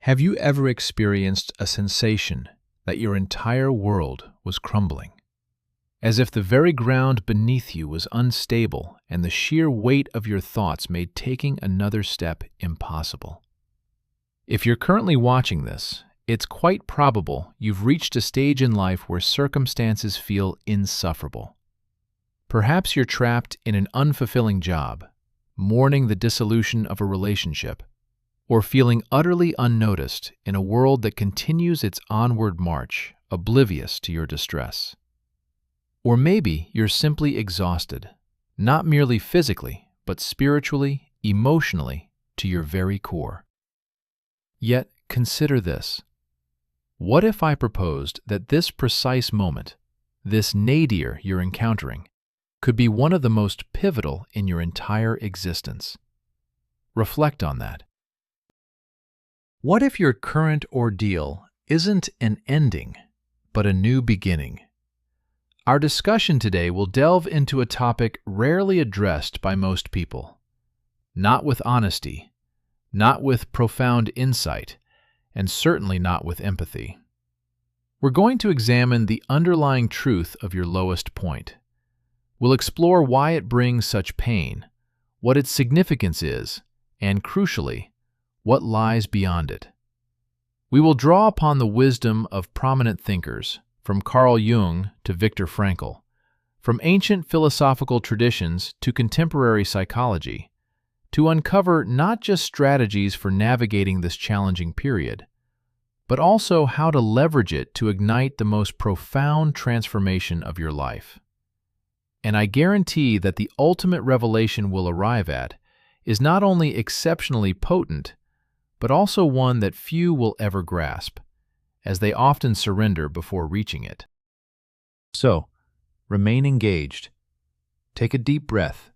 Have you ever experienced a sensation that your entire world was crumbling? As if the very ground beneath you was unstable and the sheer weight of your thoughts made taking another step impossible. If you're currently watching this, it's quite probable you've reached a stage in life where circumstances feel insufferable. Perhaps you're trapped in an unfulfilling job, mourning the dissolution of a relationship, or feeling utterly unnoticed in a world that continues its onward march, oblivious to your distress. Or maybe you're simply exhausted, not merely physically, but spiritually, emotionally, to your very core. Yet, consider this. What if I proposed that this precise moment, this nadir you're encountering, could be one of the most pivotal in your entire existence? Reflect on that. What if your current ordeal isn't an ending, but a new beginning? Our discussion today will delve into a topic rarely addressed by most people. Not with honesty, not with profound insight, and certainly not with empathy. We're going to examine the underlying truth of your lowest point. We'll explore why it brings such pain, what its significance is, and crucially, what lies beyond it. We will draw upon the wisdom of prominent thinkers, from Carl Jung to Viktor Frankl, from ancient philosophical traditions to contemporary psychology, to uncover not just strategies for navigating this challenging period, but also how to leverage it to ignite the most profound transformation of your life. And I guarantee that the ultimate revelation we'll arrive at is not only exceptionally potent, but also one that few will ever grasp, as they often surrender before reaching it. So, remain engaged, take a deep breath,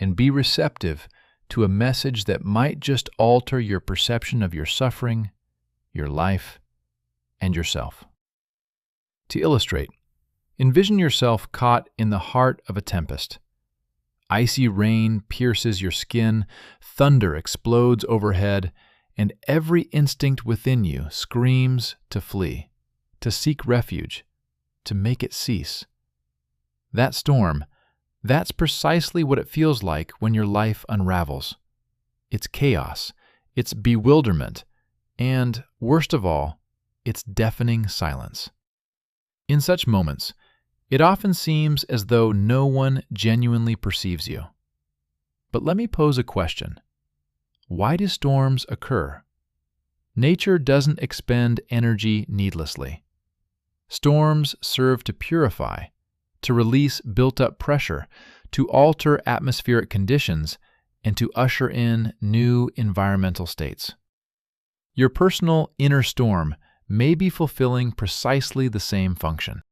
and be receptive to a message that might just alter your perception of your suffering, your life, and yourself. To illustrate, envision yourself caught in the heart of a tempest. Icy rain pierces your skin, thunder explodes overhead, and every instinct within you screams to flee, to seek refuge, to make it cease. That storm, that's precisely what it feels like when your life unravels. It's chaos, it's bewilderment, and, worst of all, it's deafening silence. In such moments, it often seems as though no one genuinely perceives you. But let me pose a question. Why do storms occur? Nature doesn't expend energy needlessly. Storms serve to purify, to release built-up pressure, to alter atmospheric conditions, and to usher in new environmental states. Your personal inner storm may be fulfilling precisely the same function.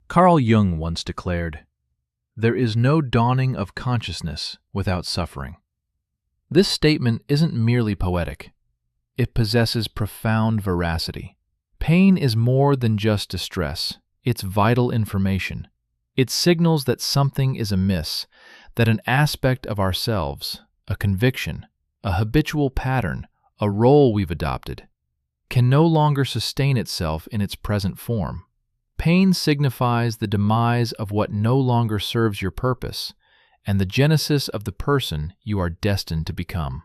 Carl Jung once declared, "There is no dawning of consciousness without suffering." This statement isn't merely poetic. It possesses profound veracity. Pain is more than just distress. It's vital information. It signals that something is amiss, that an aspect of ourselves, a conviction, a habitual pattern, a role we've adopted, can no longer sustain itself in its present form. Pain signifies the demise of what no longer serves your purpose and the genesis of the person you are destined to become.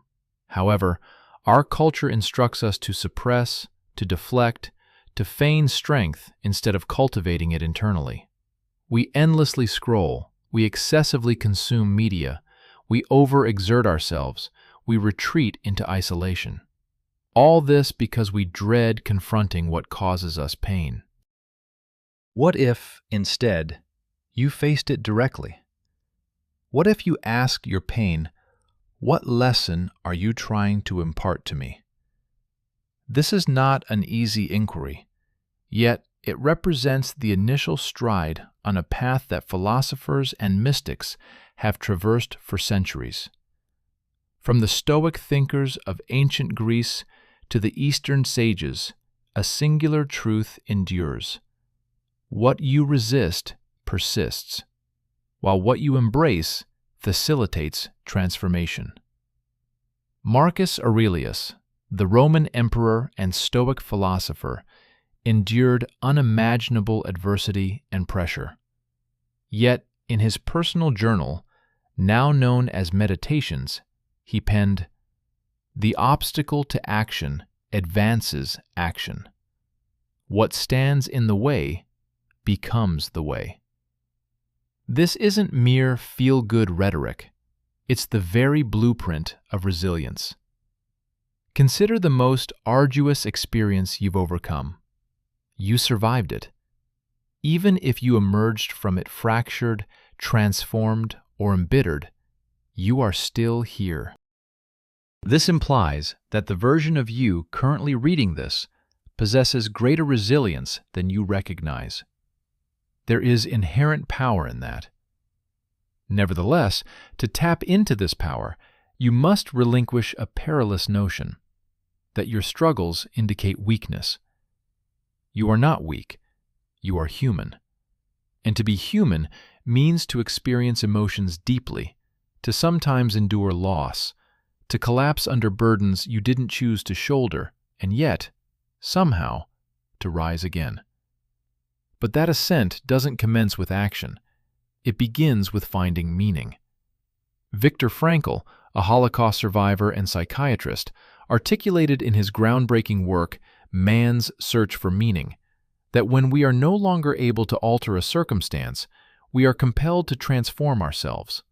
However, our culture instructs us to suppress, to deflect, to feign strength instead of cultivating it internally. We endlessly scroll, we excessively consume media, we overexert ourselves, we retreat into isolation. All this because we dread confronting what causes us pain. What if, instead, you faced it directly? What if you asked your pain, "What lesson are you trying to impart to me?" This is not an easy inquiry, yet it represents the initial stride on a path that philosophers and mystics have traversed for centuries. From the Stoic thinkers of ancient Greece to the Eastern sages, a singular truth endures. What you resist persists, while what you embrace facilitates transformation. Marcus Aurelius, the Roman emperor and Stoic philosopher, endured unimaginable adversity and pressure. Yet, in his personal journal, now known as Meditations, he penned, "The obstacle to action advances action. What stands in the way becomes the way." This isn't mere feel-good rhetoric. It's the very blueprint of resilience. Consider the most arduous experience you've overcome. You survived it. Even if you emerged from it fractured, transformed, or embittered, you are still here. This implies that the version of you currently reading this possesses greater resilience than you recognize. There is inherent power in that. Nevertheless, to tap into this power, you must relinquish a perilous notion that your struggles indicate weakness. You are not weak. You are human. And to be human means to experience emotions deeply, to sometimes endure loss, to collapse under burdens you didn't choose to shoulder, and yet, somehow, to rise again. But that ascent doesn't commence with action. It begins with finding meaning. Viktor Frankl, a Holocaust survivor and psychiatrist, articulated in his groundbreaking work, Man's Search for Meaning, that when we are no longer able to alter a circumstance, we are compelled to transform ourselves.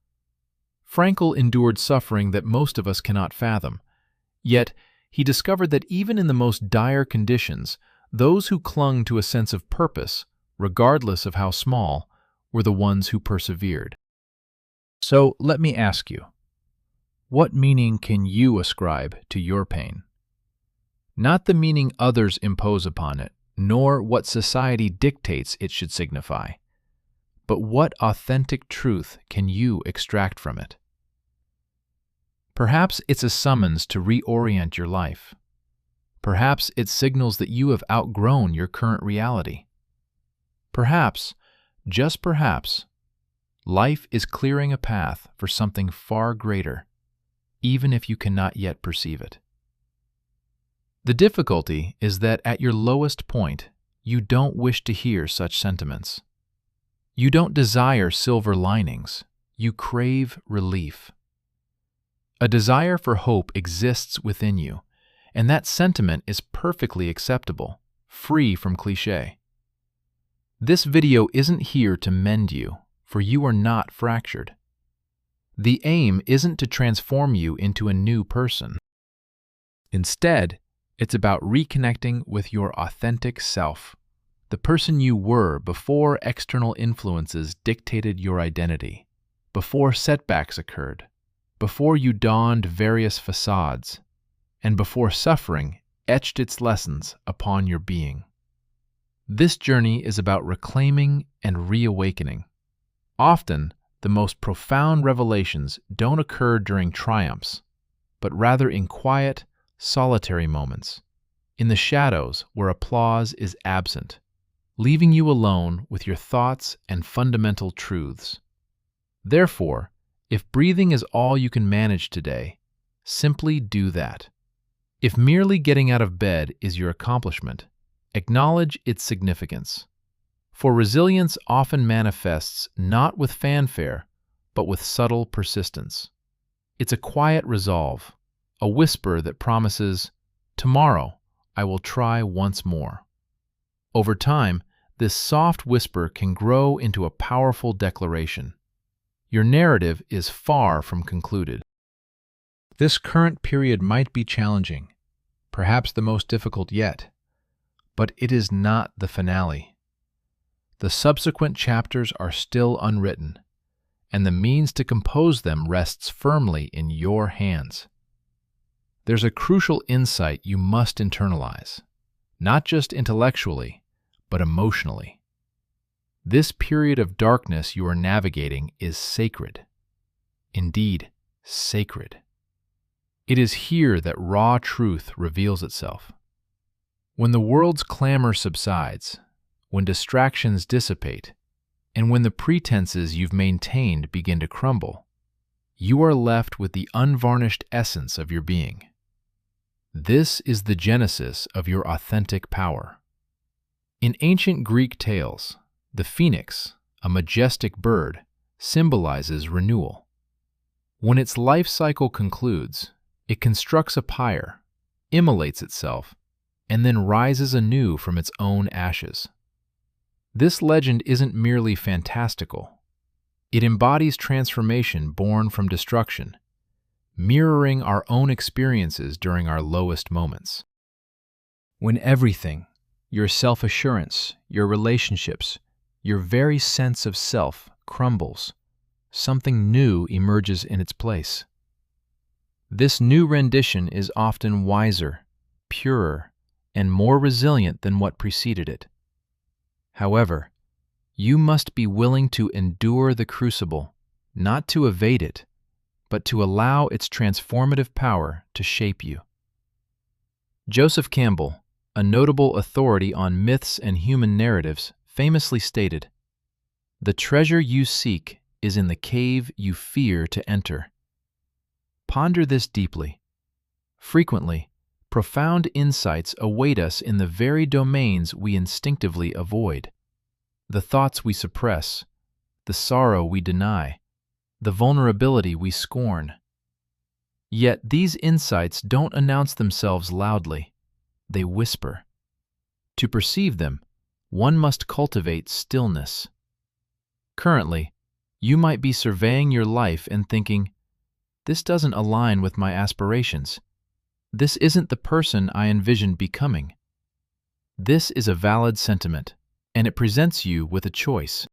Frankl endured suffering that most of us cannot fathom. Yet, he discovered that even in the most dire conditions, those who clung to a sense of purpose, regardless of how small, were the ones who persevered. So let me ask you, what meaning can you ascribe to your pain? Not the meaning others impose upon it, nor what society dictates it should signify, but what authentic truth can you extract from it? Perhaps it's a summons to reorient your life. Perhaps it signals that you have outgrown your current reality. Perhaps, just perhaps, life is clearing a path for something far greater, even if you cannot yet perceive it. The difficulty is that at your lowest point, you don't wish to hear such sentiments. You don't desire silver linings. You crave relief. A desire for hope exists within you, and that sentiment is perfectly acceptable, free from cliché. This video isn't here to mend you, for you are not fractured. The aim isn't to transform you into a new person. Instead, it's about reconnecting with your authentic self, the person you were before external influences dictated your identity, before setbacks occurred, before you donned various facades, and before suffering etched its lessons upon your being. This journey is about reclaiming and reawakening. Often, the most profound revelations don't occur during triumphs, but rather in quiet, solitary moments, in the shadows where applause is absent, leaving you alone with your thoughts and fundamental truths. Therefore, if breathing is all you can manage today, simply do that. If merely getting out of bed is your accomplishment, acknowledge its significance. For resilience often manifests not with fanfare, but with subtle persistence. It's a quiet resolve, a whisper that promises, "Tomorrow I will try once more." Over time, this soft whisper can grow into a powerful declaration. Your narrative is far from concluded. This current period might be challenging, perhaps the most difficult yet, but it is not the finale. The subsequent chapters are still unwritten, and the means to compose them rests firmly in your hands. There's a crucial insight you must internalize, not just intellectually, but emotionally. This period of darkness you are navigating is sacred. Indeed, sacred. It is here that raw truth reveals itself. When the world's clamor subsides, when distractions dissipate, and when the pretenses you've maintained begin to crumble, you are left with the unvarnished essence of your being. This is the genesis of your authentic power. In ancient Greek tales, the phoenix, a majestic bird, symbolizes renewal. When its life cycle concludes, it constructs a pyre, immolates itself, and then rises anew from its own ashes. This legend isn't merely fantastical. It embodies transformation born from destruction, mirroring our own experiences during our lowest moments. When everything, your self-assurance, your relationships, your very sense of self crumbles, something new emerges in its place. This new rendition is often wiser, purer, and more resilient than what preceded it. However, you must be willing to endure the crucible, not to evade it, but to allow its transformative power to shape you. Joseph Campbell, a notable authority on myths and human narratives, famously stated, "The treasure you seek is in the cave you fear to enter." Ponder this deeply. Frequently, profound insights await us in the very domains we instinctively avoid. The thoughts we suppress, the sorrow we deny, the vulnerability we scorn. Yet these insights don't announce themselves loudly. They whisper. To perceive them, one must cultivate stillness. Currently, you might be surveying your life and thinking, "This doesn't align with my aspirations. This isn't the person I envisioned becoming." This is a valid sentiment, and it presents you with a choice.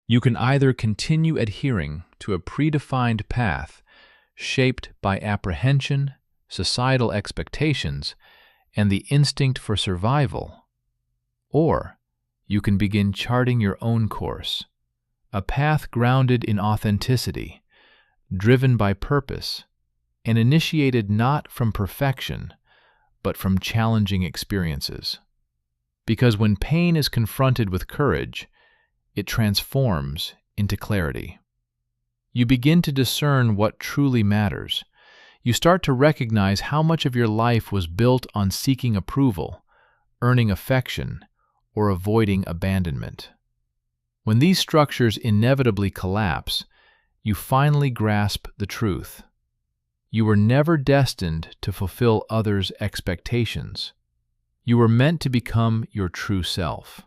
You can either continue adhering to a predefined path shaped by apprehension, societal expectations, and the instinct for survival, or you can begin charting your own course, a path grounded in authenticity, driven by purpose, and initiated not from perfection, but from challenging experiences. Because when pain is confronted with courage, it transforms into clarity. You begin to discern what truly matters. You start to recognize how much of your life was built on seeking approval, earning affection, or avoiding abandonment. When these structures inevitably collapse, you finally grasp the truth. You were never destined to fulfill others' expectations. You were meant to become your true self.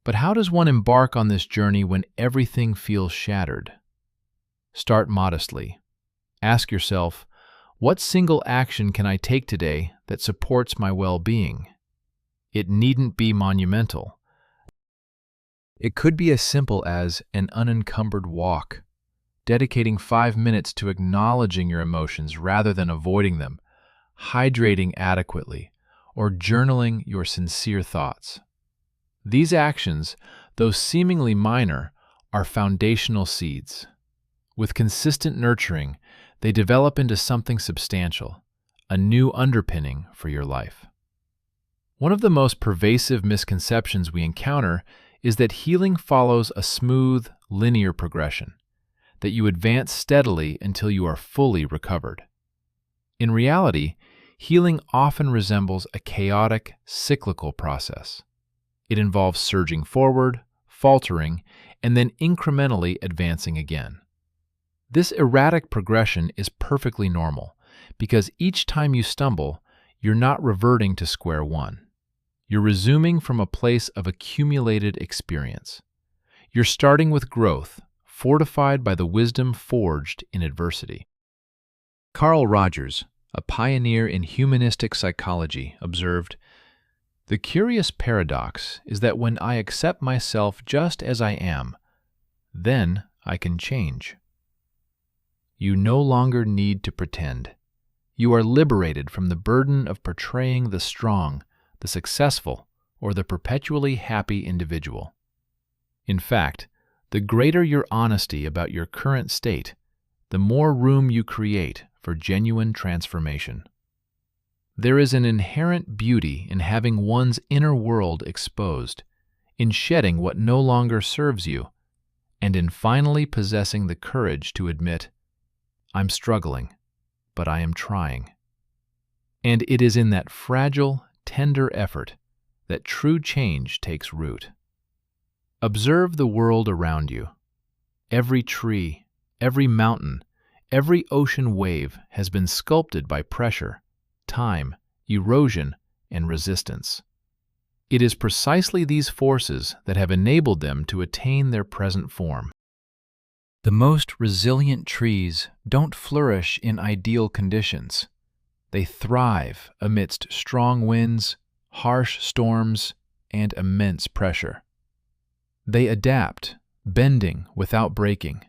But how does one embark on this journey when everything feels shattered? Start modestly. Ask yourself, what single action can I take today that supports my well-being? It needn't be monumental. It could be as simple as an unencumbered walk, dedicating 5 minutes to acknowledging your emotions rather than avoiding them, hydrating adequately, or journaling your sincere thoughts. These actions, though seemingly minor, are foundational seeds. With consistent nurturing, they develop into something substantial, a new underpinning for your life. One of the most pervasive misconceptions we encounter is that healing follows a smooth, linear progression, that you advance steadily until you are fully recovered. In reality, healing often resembles a chaotic, cyclical process. It involves surging forward, faltering, and then incrementally advancing again. This erratic progression is perfectly normal, because each time you stumble, you're not reverting to square one. You're resuming from a place of accumulated experience. You're starting with growth, fortified by the wisdom forged in adversity. Carl Rogers, a pioneer in humanistic psychology, observed, "The curious paradox is that when I accept myself just as I am, then I can change." You no longer need to pretend. You are liberated from the burden of portraying the strong, the successful, or the perpetually happy individual. In fact, the greater your honesty about your current state, the more room you create for genuine transformation. There is an inherent beauty in having one's inner world exposed, in shedding what no longer serves you, and in finally possessing the courage to admit, "I'm struggling, but I am trying." And it is in that fragile, tender effort that true change takes root. Observe the world around you. Every tree, every mountain, every ocean wave has been sculpted by pressure, time, erosion, and resistance. It is precisely these forces that have enabled them to attain their present form. The most resilient trees don't flourish in ideal conditions. They thrive amidst strong winds, harsh storms, and immense pressure. They adapt, bending without breaking.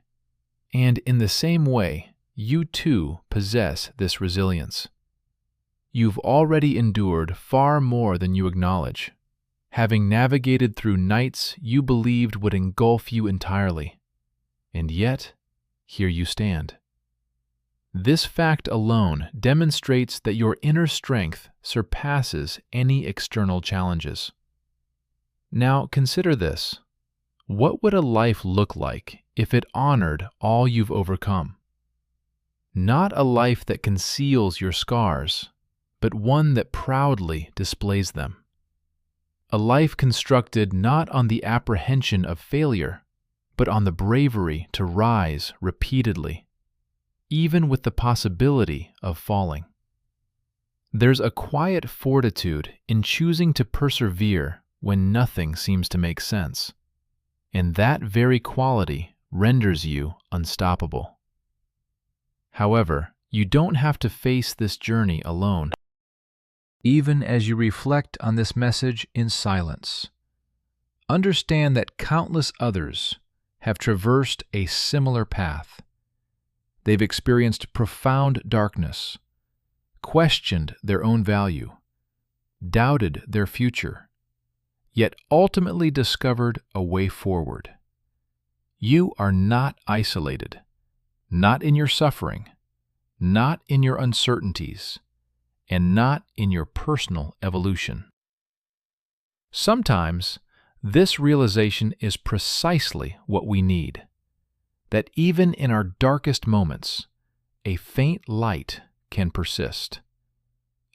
And in the same way, you too possess this resilience. You've already endured far more than you acknowledge, having navigated through nights you believed would engulf you entirely. And yet, here you stand. This fact alone demonstrates that your inner strength surpasses any external challenges. Now consider this. What would a life look like if it honored all you've overcome? Not a life that conceals your scars, but one that proudly displays them. A life constructed not on the apprehension of failure, but on the bravery to rise repeatedly, even with the possibility of falling. There's a quiet fortitude in choosing to persevere when nothing seems to make sense, and that very quality renders you unstoppable. However, you don't have to face this journey alone. Even as you reflect on this message in silence, understand that countless others have traversed a similar path. They've experienced profound darkness, questioned their own value, doubted their future, yet ultimately discovered a way forward. You are not isolated, not in your suffering, not in your uncertainties, and not in your personal evolution. Sometimes, this realization is precisely what we need, that even in our darkest moments, a faint light can persist.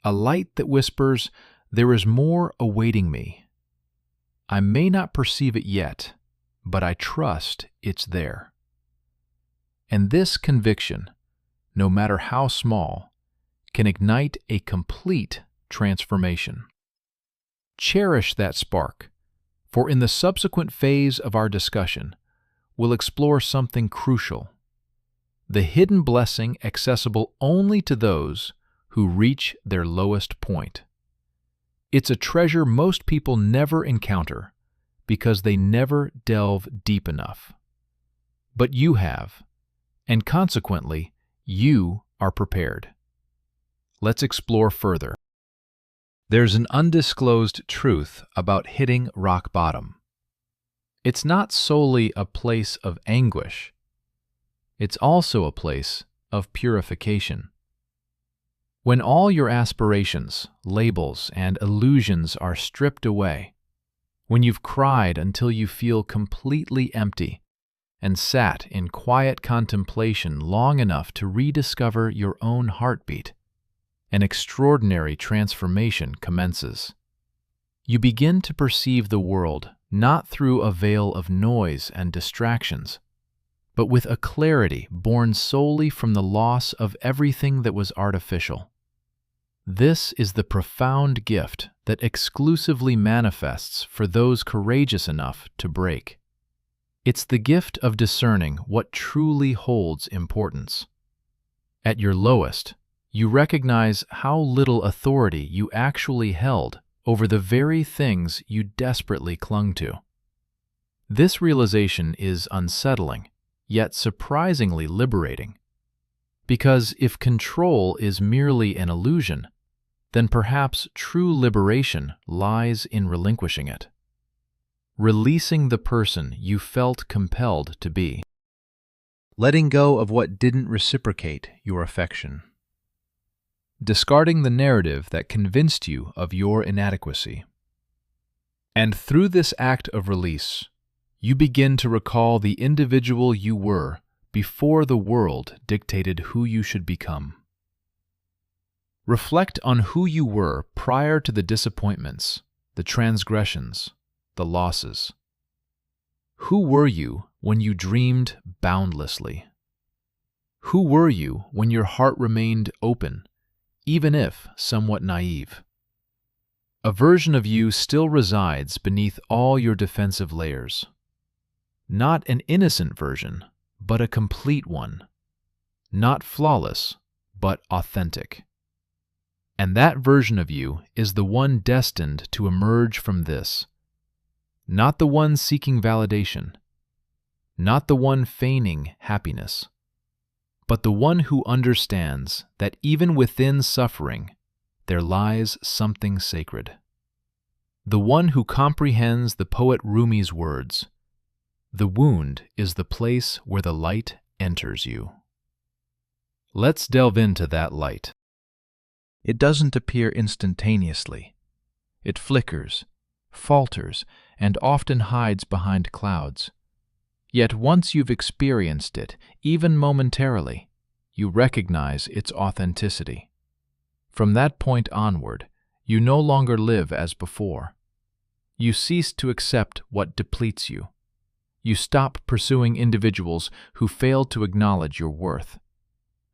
A light that whispers, "There is more awaiting me. I may not perceive it yet, but I trust it's there." And this conviction, no matter how small, can ignite a complete transformation. Cherish that spark, for in the subsequent phase of our discussion, we'll explore something crucial: the hidden blessing accessible only to those who reach their lowest point. It's a treasure most people never encounter because they never delve deep enough. But you have, and consequently, you are prepared. Let's explore further. There's an undisclosed truth about hitting rock bottom. It's not solely a place of anguish. It's also a place of purification. When all your aspirations, labels, and illusions are stripped away, when you've cried until you feel completely empty and sat in quiet contemplation long enough to rediscover your own heartbeat, an extraordinary transformation commences. You begin to perceive the world not through a veil of noise and distractions, but with a clarity born solely from the loss of everything that was artificial. This is the profound gift that exclusively manifests for those courageous enough to break. It's the gift of discerning what truly holds importance. At your lowest, you recognize how little authority you actually held over the very things you desperately clung to. This realization is unsettling, yet surprisingly liberating. Because if control is merely an illusion, then perhaps true liberation lies in relinquishing it. Releasing the person you felt compelled to be. Letting go of what didn't reciprocate your affection. Discarding the narrative that convinced you of your inadequacy. And through this act of release, you begin to recall the individual you were before the world dictated who you should become. Reflect on who you were prior to the disappointments, the transgressions, the losses. Who were you when you dreamed boundlessly? Who were you when your heart remained open, even if somewhat naive? A version of you still resides beneath all your defensive layers. Not an innocent version, but a complete one. Not flawless, but authentic. And that version of you is the one destined to emerge from this. Not the one seeking validation, not the one feigning happiness, but the one who understands that even within suffering, there lies something sacred. The one who comprehends the poet Rumi's words, "The wound is the place where the light enters you." Let's delve into that light. It doesn't appear instantaneously. It flickers, falters, and often hides behind clouds. Yet once you've experienced it, even momentarily, you recognize its authenticity. From that point onward, you no longer live as before. You cease to accept what depletes you. You stop pursuing individuals who fail to acknowledge your worth.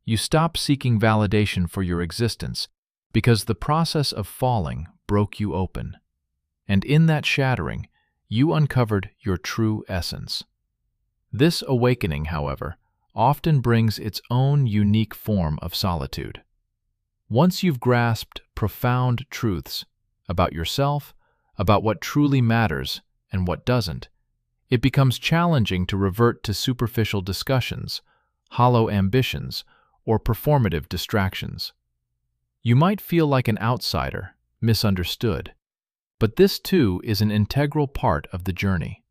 You stop seeking validation for your existence because the process of falling broke you open. And in that shattering, you uncovered your true essence. This awakening, however, often brings its own unique form of solitude. Once you've grasped profound truths about yourself, about what truly matters and what doesn't, it becomes challenging to revert to superficial discussions, hollow ambitions, or performative distractions. You might feel like an outsider, misunderstood, but this too is an integral part of the journey.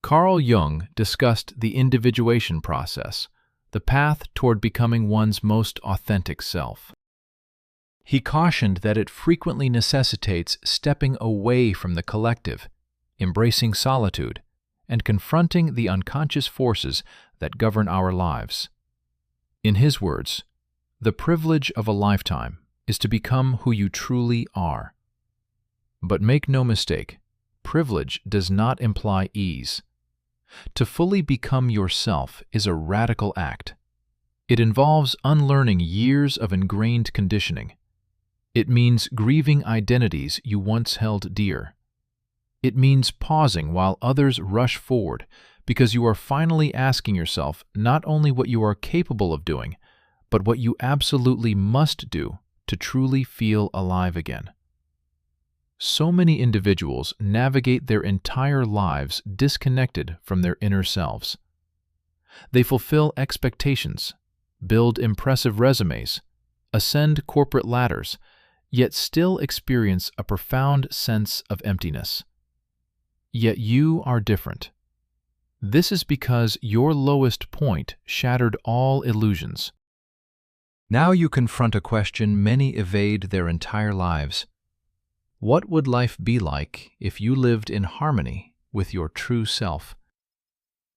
Carl Jung discussed the individuation process, the path toward becoming one's most authentic self. He cautioned that it frequently necessitates stepping away from the collective, embracing solitude, and confronting the unconscious forces that govern our lives. In his words, "The privilege of a lifetime is to become who you truly are." But make no mistake, privilege does not imply ease. To fully become yourself is a radical act. It involves unlearning years of ingrained conditioning. It means grieving identities you once held dear. It means pausing while others rush forward because you are finally asking yourself not only what you are capable of doing, but what you absolutely must do to truly feel alive again. So many individuals navigate their entire lives disconnected from their inner selves. They fulfill expectations, build impressive resumes, ascend corporate ladders, yet still experience a profound sense of emptiness. Yet you are different. This is because your lowest point shattered all illusions. Now you confront a question many evade their entire lives. What would life be like if you lived in harmony with your true self?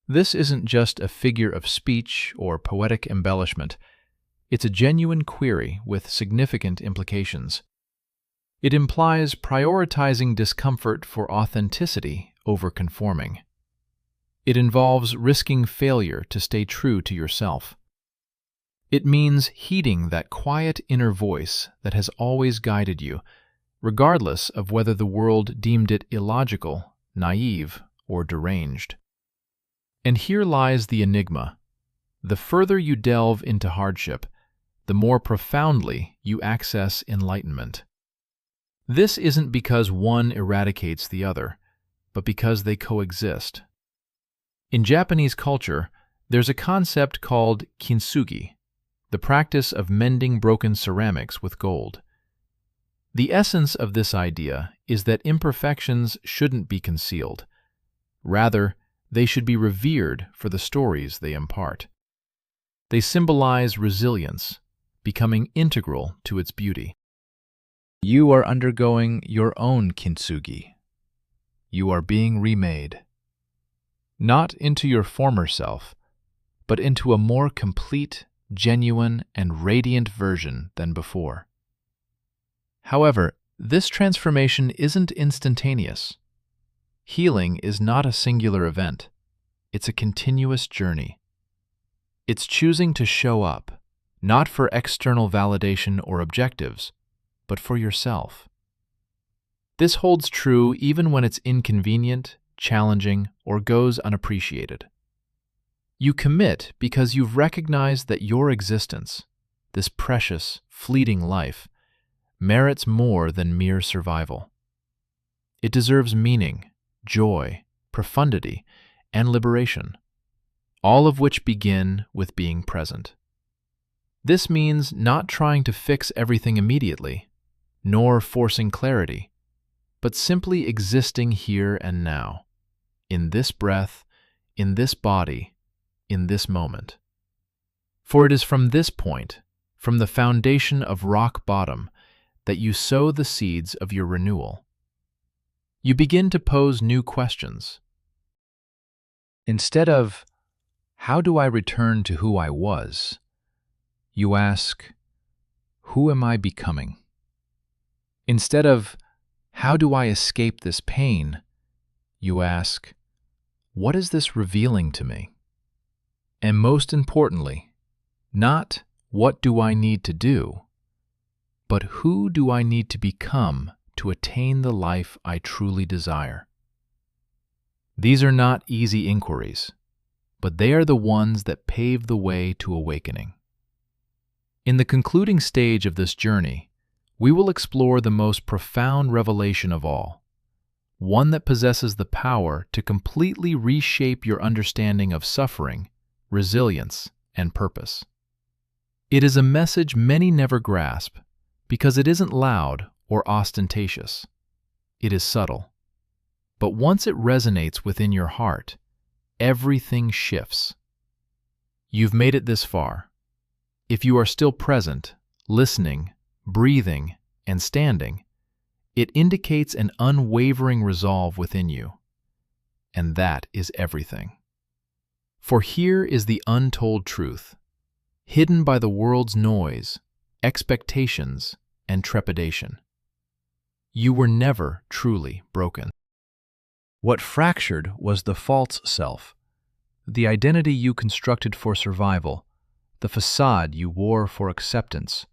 This isn't just a figure of speech or poetic embellishment. It's a genuine query with significant implications. It implies prioritizing discomfort for authenticity over conforming. It involves risking failure to stay true to yourself. It means heeding that quiet inner voice that has always guided you, regardless of whether the world deemed it illogical, naive, or deranged. And here lies the enigma. The further you delve into hardship, the more profoundly you access enlightenment. This isn't because one eradicates the other, but because they coexist. In Japanese culture, there's a concept called kintsugi, the practice of mending broken ceramics with gold. The essence of this idea is that imperfections shouldn't be concealed. Rather, they should be revered for the stories they impart. They symbolize resilience, becoming integral to its beauty. You are undergoing your own kintsugi. You are being remade. Not into your former self, but into a more complete, genuine, and radiant version than before. However, this transformation isn't instantaneous. Healing is not a singular event. It's a continuous journey. It's choosing to show up, not for external validation or objectives, but for yourself. This holds true even when it's inconvenient, challenging, or goes unappreciated. You commit because you've recognized that your existence, this precious, fleeting life, merits more than mere survival. It deserves meaning, joy, profundity, and liberation, all of which begin with being present. This means not trying to fix everything immediately, nor forcing clarity, but simply existing here and now, in this breath, in this body, in this moment. For it is from this point, from the foundation of rock bottom, that you sow the seeds of your renewal. You begin to pose new questions. Instead of, "How do I return to who I was?" you ask, "Who am I becoming?" Instead of, "How do I escape this pain?" you ask, "What is this revealing to me?" And most importantly, not "What do I need to do?" but "Who do I need to become to attain the life I truly desire?" These are not easy inquiries, but they are the ones that pave the way to awakening. In the concluding stage of this journey, we will explore the most profound revelation of all, one that possesses the power to completely reshape your understanding of suffering, resilience, and purpose. It is a message many never grasp because it isn't loud or ostentatious. It is subtle. But once it resonates within your heart, everything shifts. You've made it this far. If you are still present, listening, breathing, and standing, it indicates an unwavering resolve within you. And that is everything. For here is the untold truth, hidden by the world's noise, expectations, and trepidation. You were never truly broken. What fractured was the false self, the identity you constructed for survival, the facade you wore for acceptance,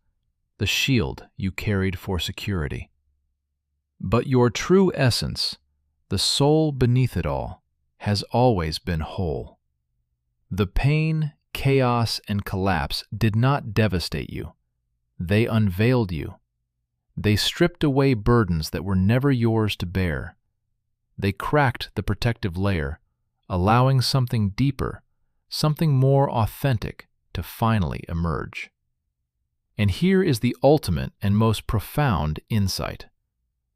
the shield you carried for security. But your true essence, the soul beneath it all, has always been whole. The pain, chaos, and collapse did not devastate you. They unveiled you. They stripped away burdens that were never yours to bear. They cracked the protective layer, allowing something deeper, something more authentic to finally emerge. And here is the ultimate and most profound insight.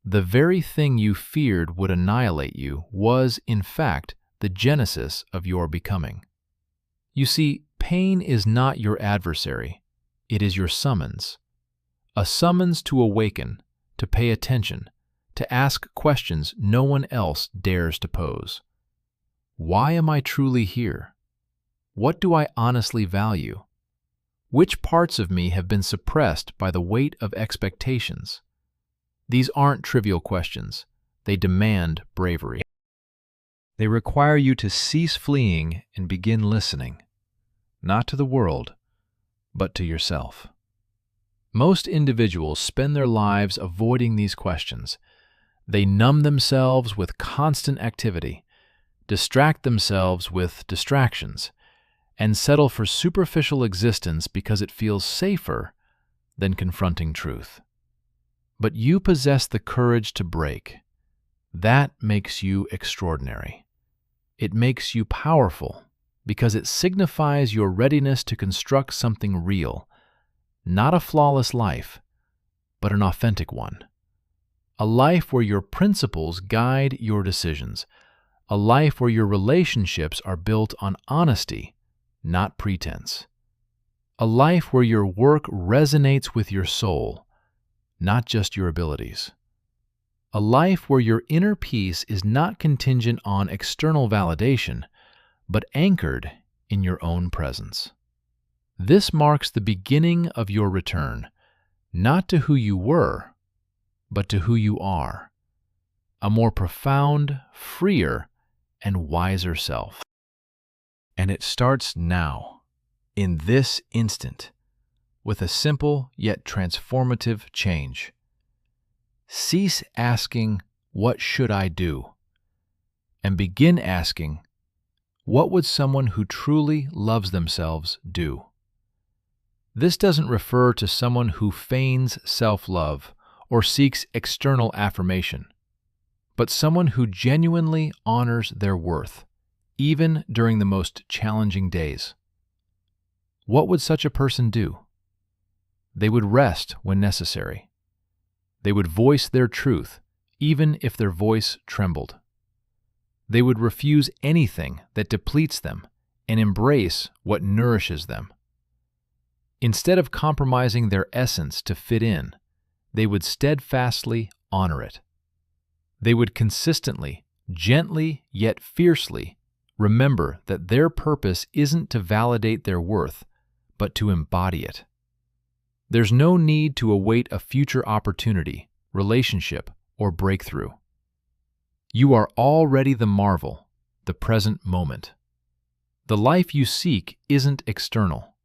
The very thing you feared would annihilate you was, in fact, the genesis of your becoming. You see, pain is not your adversary. It is your summons. A summons to awaken, to pay attention, to ask questions no one else dares to pose. Why am I truly here? What do I honestly value? Which parts of me have been suppressed by the weight of expectations? These aren't trivial questions. They demand bravery. They require you to cease fleeing and begin listening, not to the world, but to yourself. Most individuals spend their lives avoiding these questions. They numb themselves with constant activity, distract themselves with distractions, and settle for superficial existence because it feels safer than confronting truth. But you possess the courage to break. That makes you extraordinary. It makes you powerful because it signifies your readiness to construct something real, not a flawless life, but an authentic one. A life where your principles guide your decisions. A life where your relationships are built on honesty, not pretense. A life where your work resonates with your soul, not just your abilities. A life where your inner peace is not contingent on external validation, but anchored in your own presence. This marks the beginning of your return, not to who you were, but to who you are, a more profound, freer, and wiser self. And it starts now, in this instant, with a simple yet transformative change. Cease asking, "What should I do?" and begin asking, "What would someone who truly loves themselves do?" This doesn't refer to someone who feigns self-love or seeks external affirmation, but someone who genuinely honors their worth, even during the most challenging days. What would such a person do? They would rest when necessary. They would voice their truth, even if their voice trembled. They would refuse anything that depletes them and embrace what nourishes them. Instead of compromising their essence to fit in, they would steadfastly honor it. They would consistently, gently yet fiercely, remember that their purpose isn't to validate their worth, but to embody it. There's no need to await a future opportunity, relationship, or breakthrough. You are already the marvel, the present moment. The life you seek isn't external.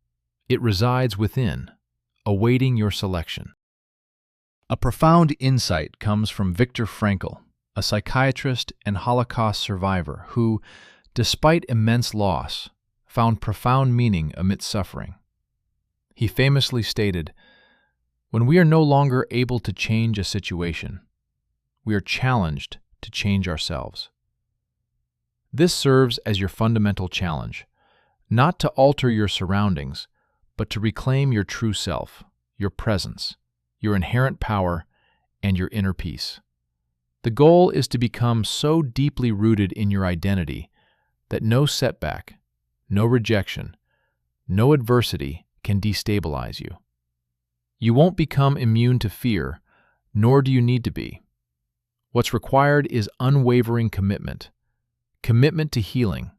It resides within, awaiting your selection. A profound insight comes from Viktor Frankl, a psychiatrist and Holocaust survivor who, despite immense loss, found profound meaning amidst suffering. He famously stated, "When we are no longer able to change a situation, we are challenged to change ourselves." This serves as your fundamental challenge, not to alter your surroundings, but to reclaim your true self, your presence, your inherent power, and your inner peace. The goal is to become so deeply rooted in your identity that no setback, no rejection, no adversity can destabilize you. You won't become immune to fear, nor do you need to be. What's required is unwavering commitment to healing,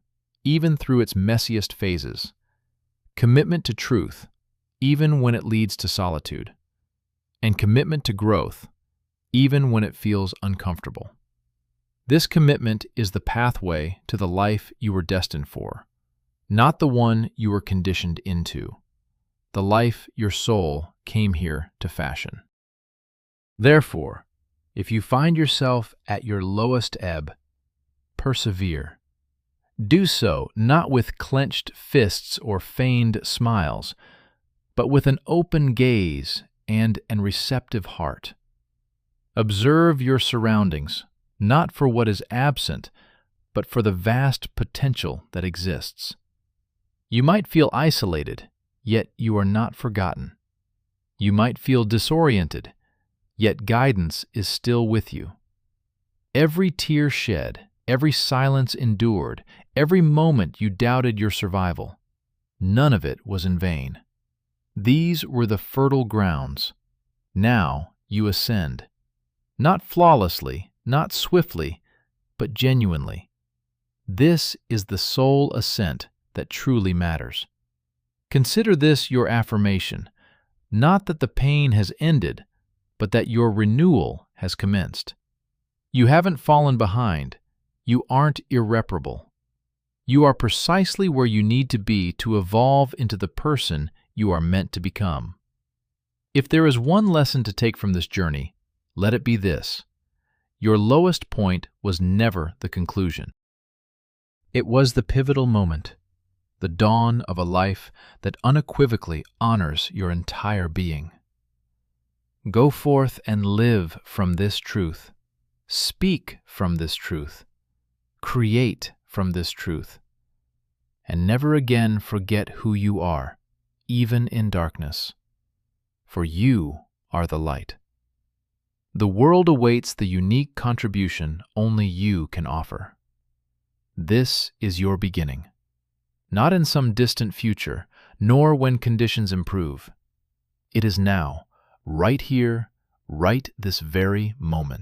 even through its messiest phases, commitment to truth, even when it leads to solitude, and commitment to growth, even when it feels uncomfortable. This commitment is the pathway to the life you were destined for, not the one you were conditioned into, the life your soul came here to fashion. Therefore, if you find yourself at your lowest ebb, persevere. Do so not with clenched fists or feigned smiles, but with an open gaze and an receptive heart. Observe your surroundings, not for what is absent, but for the vast potential that exists. You might feel isolated, yet you are not forgotten. You might feel disoriented, yet guidance is still with you. Every tear shed, every silence endured, every moment you doubted your survival, none of it was in vain. These were the fertile grounds. Now you ascend, not flawlessly, not swiftly, but genuinely. This is the sole ascent that truly matters. Consider this your affirmation, not that the pain has ended, but that your renewal has commenced. You haven't fallen behind. You aren't irreparable. You are precisely where you need to be to evolve into the person you are meant to become. If there is one lesson to take from this journey, let it be this: your lowest point was never the conclusion. It was the pivotal moment, the dawn of a life that unequivocally honors your entire being. Go forth and live from this truth. Speak from this truth. Create from this truth. And never again forget who you are, even in darkness. For you are the light. The world awaits the unique contribution only you can offer. This is your beginning. Not in some distant future, nor when conditions improve. It is now, right here, right this very moment.